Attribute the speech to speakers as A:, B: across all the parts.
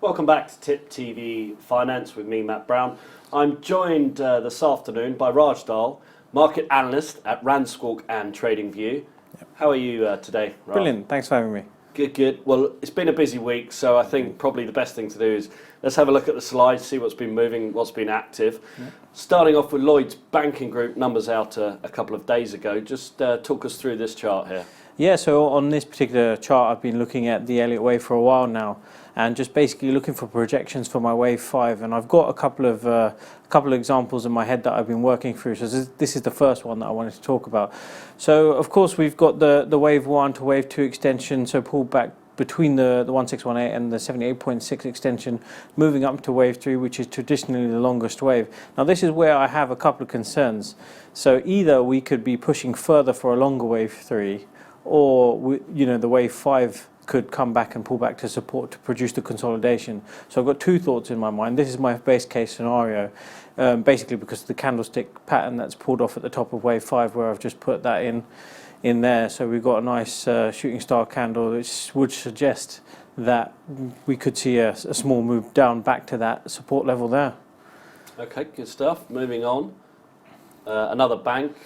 A: Welcome back to TipTV Finance with me, Matt Brown. I'm joined this afternoon by Rajan Dhall, market analyst at Squawk and TradingView. Yep. How are you today, Raj?
B: Brilliant, thanks for having me.
A: Good, good. Well, it's been a busy week, so I think probably the best thing to do is let's have a look at the slides, see what's been moving, what's been active. Yep. Starting off with Lloyds Banking Group, numbers out a couple of days ago. Just talk us through this chart here.
B: Yeah, so on this particular chart, I've been looking at the Elliott wave for a while now, and just basically looking for projections for my wave 5. And I've got a couple of examples in my head that I've been working through. So this is the first one that I wanted to talk about. So of course we've got the wave 1 to wave 2 extension, so pulled back between the 1618 and the 78.6 extension, moving up to wave 3, which is traditionally the longest wave. Now this is where I have a couple of concerns. So either we could be pushing further for a longer wave 3, or the wave 5 could come back and pull back to support to produce the consolidation. So I've got two thoughts in my mind. This is my base case scenario, basically because of the candlestick pattern that's pulled off at the top of wave 5, where I've just put that in there. So we've got a nice shooting star candle, which would suggest that we could see a small move down back to that support level there.
A: Okay, good stuff. Moving on. Another bank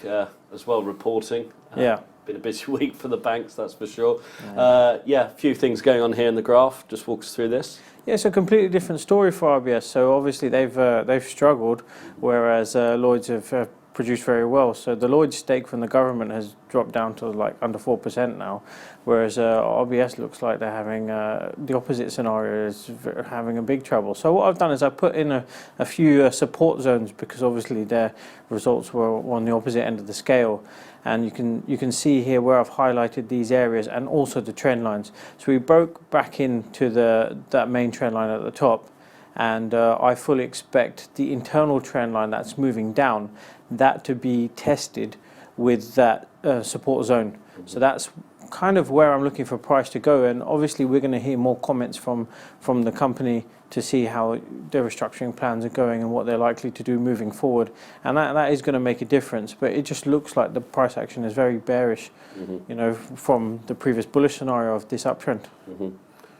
A: as well reporting.
B: Yeah.
A: Been a busy week for the banks, that's for sure. A few things going on here in the graph. Just walk us through this.
B: Yeah, it's a completely different story for RBS. So obviously they've struggled, whereas Lloyds have produced very well. So the Lloyds stake from the government has dropped down to like under 4% now, whereas RBS looks like they're having the opposite scenario, is having a big trouble. So what I've done is I put in a few support zones, because obviously their results were on the opposite end of the scale. And you can see here where I've highlighted these areas and also the trend lines. So we broke back into that main trend line at the top, and I fully expect the internal trend line that's moving down, that to be tested with that support zone. So that's kind of where I'm looking for price to go, and obviously we're going to hear more comments from the company to see how their restructuring plans are going and what they're likely to do moving forward, and that is going to make a difference. But it just looks like the price action is very bearish, from the previous bullish scenario of this uptrend.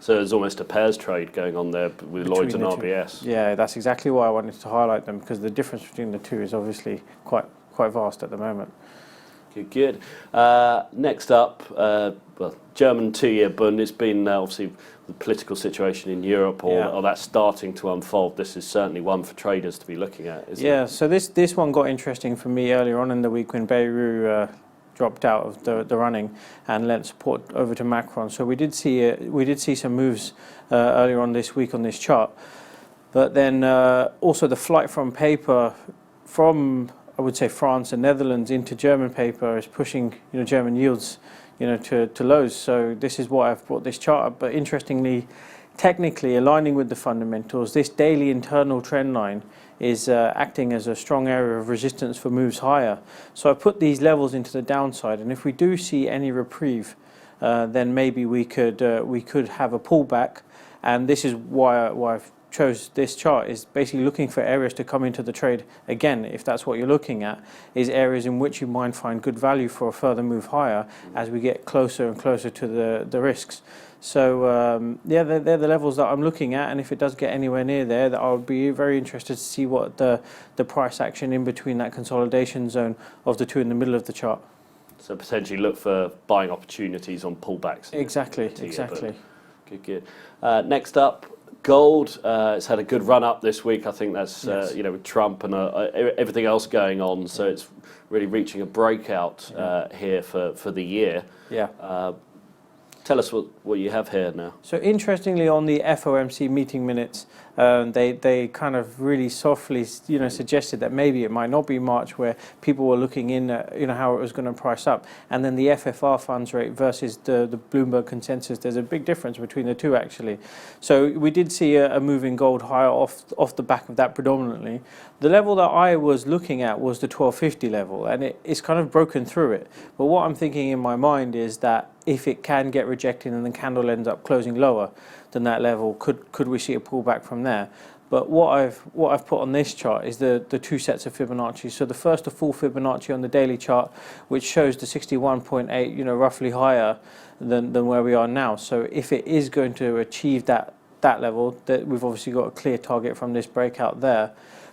A: So there's almost a pairs trade going on there with Lloyds and RBS.
B: Yeah, that's exactly why I wanted to highlight them, because the difference between the two is obviously quite vast at the moment.
A: Good, good. Next up, German 2-year Bund. It's been obviously the political situation in Europe, or that's starting to unfold. This is certainly one for traders to be looking at, isn't it? Yeah,
B: so this one got interesting for me earlier on in the week when Beirut dropped out of the running and lent support over to Macron. So we did see some moves earlier on this week on this chart, but then also the flight from paper from, I would say, France and Netherlands into German paper is pushing German yields to lows. So this is why I've brought this chart up. But interestingly, technically aligning with the fundamentals, this daily internal trend line is acting as a strong area of resistance for moves higher. So I put these levels into the downside, and if we do see any reprieve, then maybe we could have a pullback. And this is why I've chose this chart, is basically looking for areas to come into the trade again, if that's what you're looking at, is areas in which you might find good value for a further move higher as we get closer and closer to the risks. So they're the levels that I'm looking at, and if it does get anywhere near there, that I'll be very interested to see what the price action in between that consolidation zone of the two in the middle of the chart.
A: So potentially look for buying opportunities on pullbacks.
B: Exactly.
A: Good, good. Next up, gold. It's had a good run up this week. I think that's with Trump and everything else going on. So it's really reaching a breakout here for the year.
B: Yeah.
A: Tell us what you have here now.
B: So interestingly, on the FOMC meeting minutes, they kind of really softly, suggested that maybe it might not be March, where people were looking in at, how it was going to price up, and then the FFR funds rate versus the Bloomberg consensus. There's a big difference between the two, actually. So we did see a move in gold higher off the back of that predominantly. The level that I was looking at was the 1250 level, and it's kind of broken through it. But what I'm thinking in my mind is that if it can get rejected and the candle ends up closing lower than that level, could we see a pullback from there? But what I've put on this chart is the two sets of Fibonacci. So the first, a full Fibonacci on the daily chart, which shows the 61.8, roughly higher than where we are now. So if it is going to achieve that that level, that we've obviously got a clear target from this breakout there,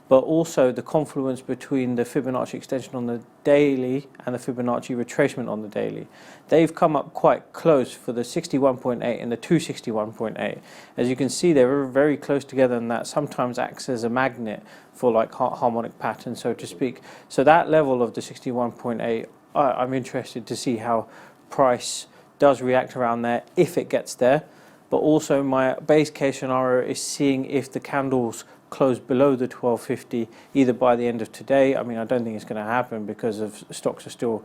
B: but also the confluence between the Fibonacci extension on the daily and the Fibonacci retracement on the daily. They've come up quite close for the 61.8 and the 261.8. As you can see, they're very close together, and that sometimes acts as a magnet for like harmonic patterns, so to speak. So that level of the 61.8, I'm interested to see how price does react around there if it gets there. But also my base case scenario is seeing if the candles close below the 1250 either by the end of today. I mean, I don't think it's going to happen because of stocks are still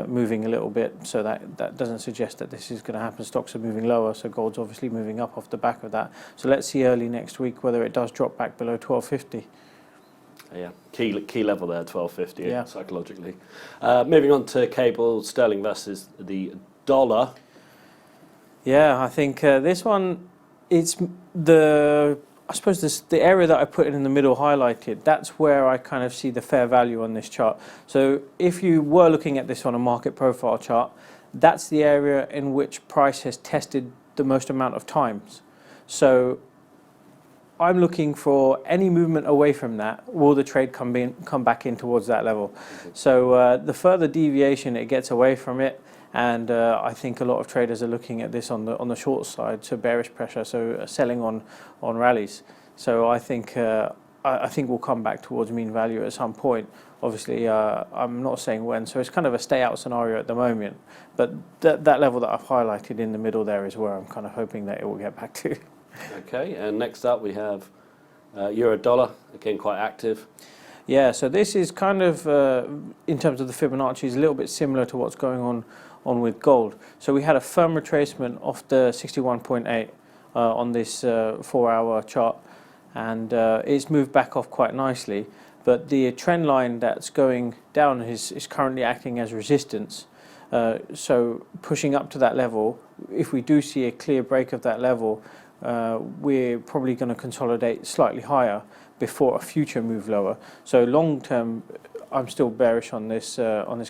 B: moving a little bit, so that doesn't suggest that this is going to happen. Stocks are moving lower, so gold's obviously moving up off the back of that. So let's see early next week whether it does drop back below 1250.
A: Yeah, key level there, 1250
B: yeah.
A: Psychologically. Moving on to cable, sterling versus the dollar.
B: Yeah, I think this one, it's I suppose the area that I put in the middle highlighted, that's where I kind of see the fair value on this chart. So if you were looking at this on a market profile chart, that's the area in which price has tested the most amount of times. So I'm looking for any movement away from that. Will the trade come back in towards that level? So the further deviation it gets away from it, and I think a lot of traders are looking at this on the short side, so bearish pressure, so selling on rallies. So I think we'll come back towards mean value at some point. Obviously, I'm not saying when, so it's kind of a stay out scenario at the moment. But that level that I've highlighted in the middle there is where I'm kind of hoping that it will get back to.
A: Okay, and next up we have euro dollar, again quite active.
B: Yeah, so this is kind of, in terms of the Fibonacci, is a little bit similar to what's going on with gold. So we had a firm retracement off the 61.8 on this 4-hour chart, and it's moved back off quite nicely. But the trend line that's going down is currently acting as resistance. So pushing up to that level, if we do see a clear break of that level, we're probably going to consolidate slightly higher before a future move lower. So long term, I'm still bearish on this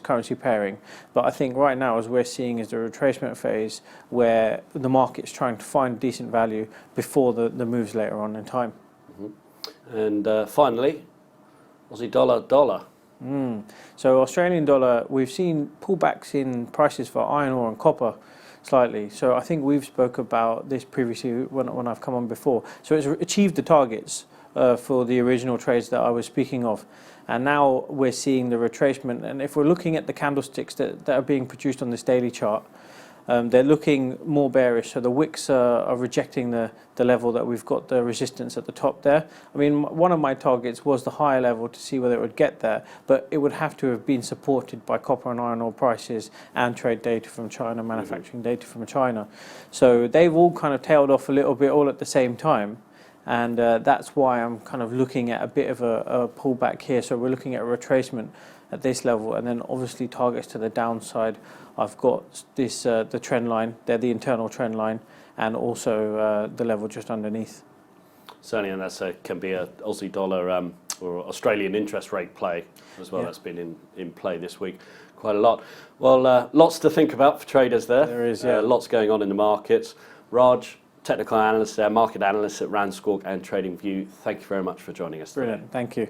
B: currency pairing. But I think right now, as we're seeing, is the retracement phase where the market's trying to find decent value before the moves later on in time.
A: Mm-hmm. And finally, Aussie dollar.
B: So Australian dollar, we've seen pullbacks in prices for iron ore and copper slightly. So I think we've spoke about this previously when I've come on before. So it's achieved the targets for the original trades that I was speaking of. And now we're seeing the retracement. And if we're looking at the candlesticks that are being produced on this daily chart, they're looking more bearish. So the wicks are rejecting the level that we've got the resistance at the top there. I mean, one of my targets was the higher level to see whether it would get there, but it would have to have been supported by copper and iron ore prices and trade data from China, manufacturing data from China. So they've all kind of tailed off a little bit all at the same time. And that's why I'm kind of looking at a bit of a pullback here. So we're looking at a retracement at this level, and then obviously targets to the downside. I've got this the trend line, they're the internal trend line, and also the level just underneath.
A: Certainly, and that's can be a Aussie dollar or Australian interest rate play as well.
B: Yeah.
A: That's been in play this week quite a lot. Well, lots to think about for traders there.
B: There is, yeah.
A: Lots going on in the markets. Raj, technical analyst there, market analyst at Squawk and TradingView. Thank you very much for joining us today.
B: Brilliant, thank you.